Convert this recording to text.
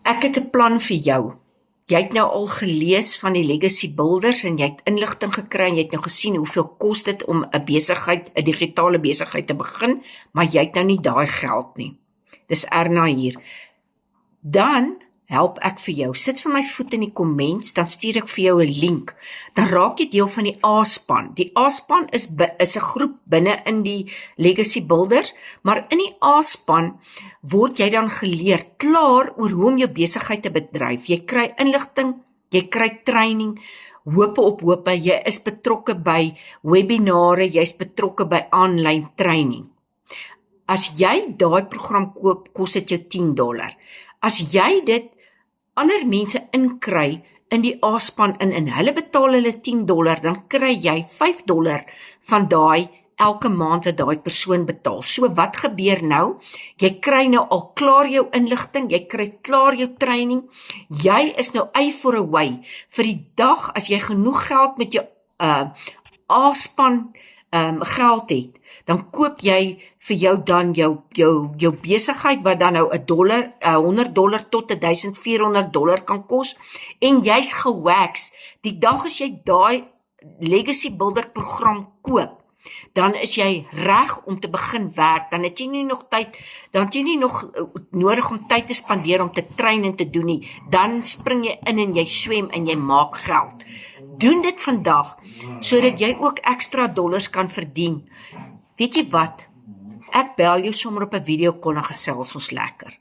Ek het 'n plan vir jou. Jy het nou al gelees van die legacy builders en jy het inligting gekry en jy het nou gesien hoeveel kos dit om 'n besigheid, 'n digitale besigheid te begin, maar jy het nou nie daai geld nie. Dis Erna hier. Dan help ek vir jou. Sit vir my voet in die comments, dan stuur ek vir jou 'n link. Dan raak jy deel van die A-span. Die A-span is 'n groep binne in die legacy builders, maar in die A-span word jy dan geleer klaar oor hoe om jou besigheid te bedryf. Jy kry inligting, jy kry training, hope op hope, jy is betrokke by webinare, jy's betrokke by aanlyn training. As jy daai program koop, kos dit jou $10. As jy dit ander mense inkry in die A-span en hulle betaal hulle $10, dan kry jy $5 van daai elke maand wat daai persoon betaal. So wat gebeur nou? Jy kry nou al klaar jou inligting, jy kry klaar jou training, jy is nou for a way vir die dag as jy genoeg geld met jou A-span geld het, dan koop jy vir jou dan jou besigheid wat dan nou $100 tot $1,400 kan kos, en jy's gewax. Die dag as jy daai legacy builder program koop, dan is jy reg om te begin werk, dan het jy nie nog tyd, dan het jy nie nog nodig om tyd te spandeer om te train en te doen nie, dan spring jy in en jy swem en jy maak geld. Doen dit vandag, sodat jy ook extra dollars kan verdien. Weet jy wat? Ek bel jou sommer op 'n video kon en gesels ons lekker.